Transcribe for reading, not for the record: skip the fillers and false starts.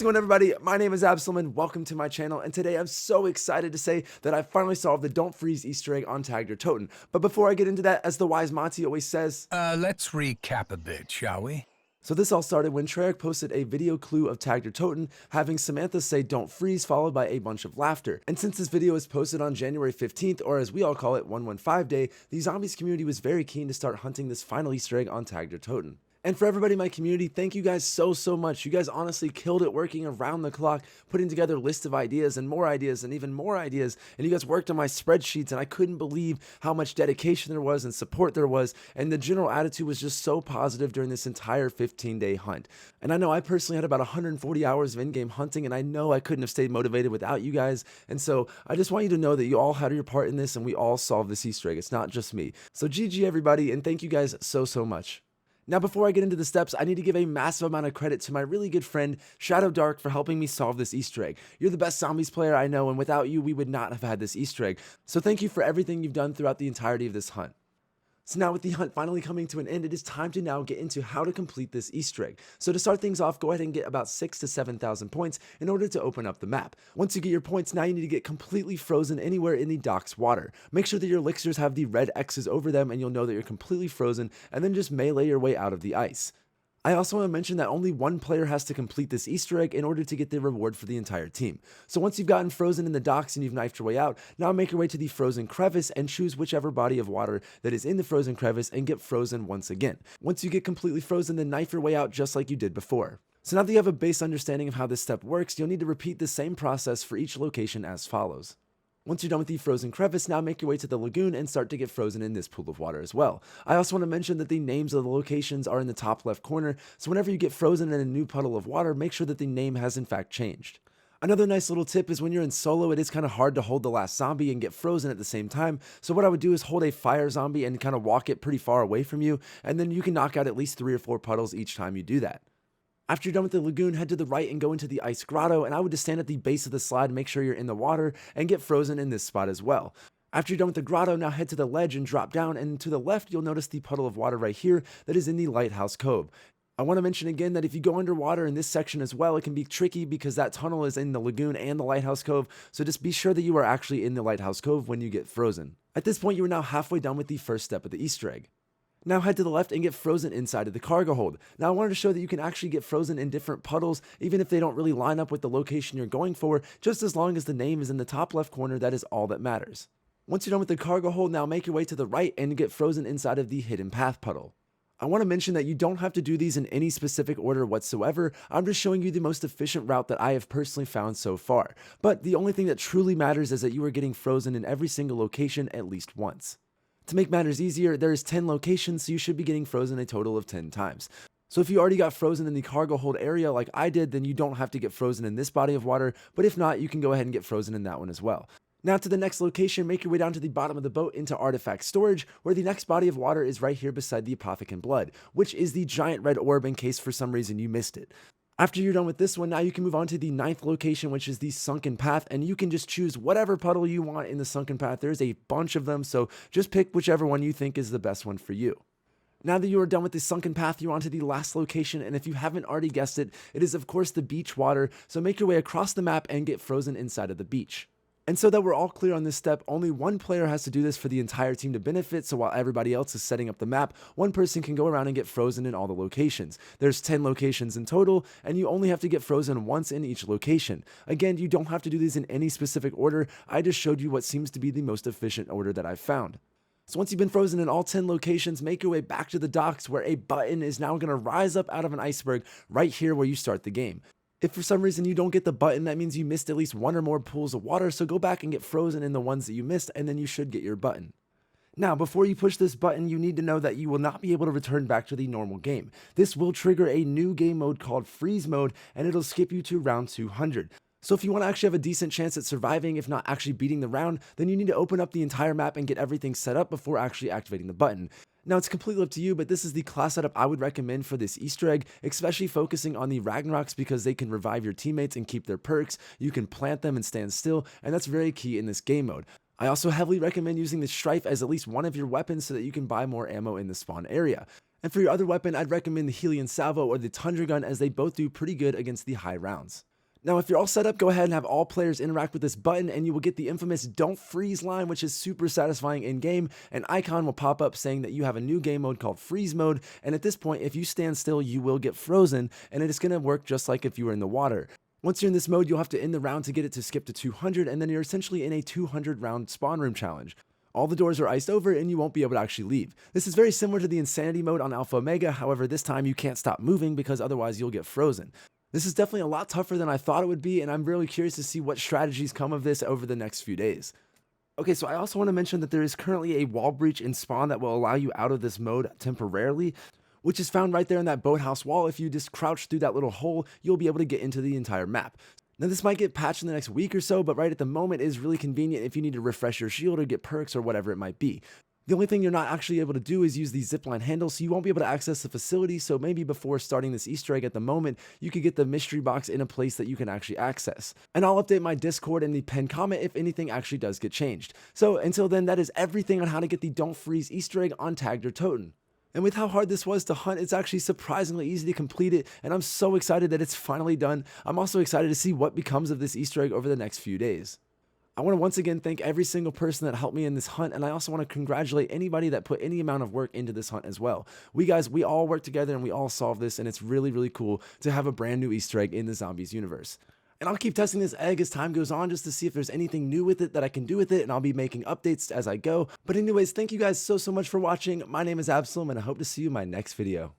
How's it going, everybody? My name is Absalom and welcome to my channel, and today I'm so excited to say that I finally solved the Don't Freeze Easter egg on Tagged or Toten. But before I get into that, as the wise Monty always says, Let's recap a bit, shall we? so this all started when Treyarch posted a video clue of Tagged or Toten, having Samantha say don't freeze followed by a bunch of laughter. And since this video was posted on January 15th, or as we all call it, 115 Day, the Zombies community was very keen to start hunting this final Easter egg on Tagged or Toten. And for everybody in my community, thank you guys so much. You guys honestly killed it working around the clock, putting together a list of ideas and even more ideas. And you guys worked on my spreadsheets, and I couldn't believe how much dedication there was and support there was. And the general attitude was just so positive during this entire 15-day hunt. And I know I personally had about 140 hours of in-game hunting, and I know I couldn't have stayed motivated without you guys. And so I just want you to know that you all had your part in this, and we all solved this Easter egg. It's not just me. So GG everybody, and thank you guys so much. Now, before I get into the steps, I need to give a massive amount of credit to my really good friend, Shadow Dark, for helping me solve this Easter egg. You're the best Zombies player I know, and without you, we would not have had this Easter egg. So thank you for everything you've done throughout the entirety of this hunt. So now with the hunt finally coming to an end, it is time to now get into how to complete this Easter egg. So to start things off, go ahead and get about 6,000 to 7,000 points in order to open up the map. Once you get your points, now you need to get completely frozen anywhere in the dock's water. Make sure that your elixirs have the red X's over them and you'll know that you're completely frozen, and then just melee your way out of the ice. I also want to mention that only one player has to complete this Easter egg in order to get the reward for the entire team. So once you've gotten frozen in the docks and you've knifed your way out, now make your way to the frozen crevice and choose whichever body of water that is in the frozen crevice and get frozen once again. Once you get completely frozen, then knife your way out just like you did before. So now that you have a base understanding of how this step works, you'll need to repeat the same process for each location as follows. Once you're done with the frozen crevice, now make your way to the lagoon and start to get frozen in this pool of water as well. I also want to mention that the names of the locations are in the top left corner, so whenever you get frozen in a new puddle of water, make sure that the name has in fact changed. Another nice little tip is when you're in solo, it is kind of hard to hold the last zombie and get frozen at the same time, so what I would do is hold a fire zombie and kind of walk it pretty far away from you, and then you can knock out at least 3 or 4 puddles each time you do that. After you're done with the lagoon, head to the right and go into the ice grotto, and I would just stand at the base of the slide, make sure you're in the water, and get frozen in this spot as well. After you're done with the grotto, now head to the ledge and drop down, and to the left you'll notice the puddle of water right here that is in the Lighthouse Cove. I want to mention again that if you go underwater in this section as well, it can be tricky because that tunnel is in the lagoon and the Lighthouse Cove, so just be sure that you are actually in the Lighthouse Cove when you get frozen. At this point, you are now halfway done with the first step of the Easter egg. Now head to the left and get frozen inside of the cargo hold. Now I wanted to show that you can actually get frozen in different puddles, even if they don't really line up with the location you're going for, just as long as the name is in the top left corner, that is all that matters. Once you're done with the cargo hold, now make your way to the right and get frozen inside of the hidden path puddle. I want to mention that you don't have to do these in any specific order whatsoever. I'm just showing you the most efficient route that I have personally found so far. But the only thing that truly matters is that you are getting frozen in every single location at least once. To make matters easier, there is 10 locations, so you should be getting frozen a total of 10 times. So if you already got frozen in the cargo hold area like I did, then you don't have to get frozen in this body of water, but if not, you can go ahead and get frozen in that one as well. Now to the next location, make your way down to the bottom of the boat into artifact storage, where the next body of water is right here beside the Apothecant Blood, which is the giant red orb in case for some reason you missed it. After you're done with this one, now you can move on to the 9th location, which is the Sunken Path, and you can just choose whatever puddle you want in the Sunken Path. There's a bunch of them, so just pick whichever one you think is the best one for you. Now that you are done with the Sunken Path, you're on to the last location, and if you haven't already guessed it, it is of course the beach water, so make your way across the map and get frozen inside of the beach. And so that we're all clear on this step, only one player has to do this for the entire team to benefit, so while everybody else is setting up the map, one person can go around and get frozen in all the locations. There's 10 locations in total, and you only have to get frozen once in each location. Again, you don't have to do these in any specific order, I just showed you what seems to be the most efficient order that I've found. So once you've been frozen in all 10 locations, make your way back to the docks where a button is now going to rise up out of an iceberg right here where you start the game. If for some reason you don't get the button, that means you missed at least 1 or more pools of water, so go back and get frozen in the ones that you missed, and then you should get your button. Now, before you push this button, you need to know that you will not be able to return back to the normal game. This will trigger a new game mode called Freeze Mode, and it'll skip you to round 200. So if you want to actually have a decent chance at surviving, if not actually beating the round, then you need to open up the entire map and get everything set up before actually activating the button. Now, it's completely up to you, but this is the class setup I would recommend for this Easter egg, especially focusing on the Ragnaroks because they can revive your teammates and keep their perks, you can plant them and stand still, and that's very key in this game mode. I also heavily recommend using the Strife as at least one of your weapons so that you can buy more ammo in the spawn area. And for your other weapon, I'd recommend the Helion Salvo or the Tundra Gun as they both do pretty good against the high rounds. Now, if you're all set up, go ahead and have all players interact with this button and you will get the infamous "Don't Freeze" line, which is super satisfying in game. An icon will pop up saying that you have a new game mode called Freeze Mode, and at this point, if you stand still, you will get frozen, and it is going to work just like if you were in the water. Once you're in this mode, you'll have to end the round to get it to skip to 200, and then you're essentially in a 200 round spawn room challenge. All the doors are iced over and you won't be able to actually leave. This is very similar to the Insanity mode on Alpha Omega, however this time you can't stop moving because otherwise you'll get frozen. This is definitely a lot tougher than I thought it would be, and I'm really curious to see what strategies come of this over the next few days. Okay, so I also want to mention that there is currently a wall breach in spawn that will allow you out of this mode temporarily, which is found right there in that boathouse wall. If you just crouch through that little hole, you'll be able to get into the entire map. Now this might get patched in the next week or so, but right at the moment it is really convenient if you need to refresh your shield or get perks or whatever it might be. The only thing you're not actually able to do is use the zipline handle, so you won't be able to access the facility, so maybe before starting this Easter egg at the moment, you could get the mystery box in a place that you can actually access. And I'll update my Discord in the pinned comment if anything actually does get changed. So until then, that is everything on how to get the Don't Freeze Easter egg on Tagged or Toten. And with how hard this was to hunt, it's actually surprisingly easy to complete it, and I'm so excited that it's finally done. I'm also excited to see what becomes of this Easter egg over the next few days. I want to once again thank every single person that helped me in this hunt, and I also want to congratulate anybody that put any amount of work into this hunt as well. We all work together and we all solved this, and it's really, really cool to have a brand new Easter egg in the Zombies universe. And I'll keep testing this egg as time goes on just to see if there's anything new with it that I can do with it, and I'll be making updates as I go. But anyways, thank you guys so much for watching. My name is Absalom, and I hope to see you in my next video.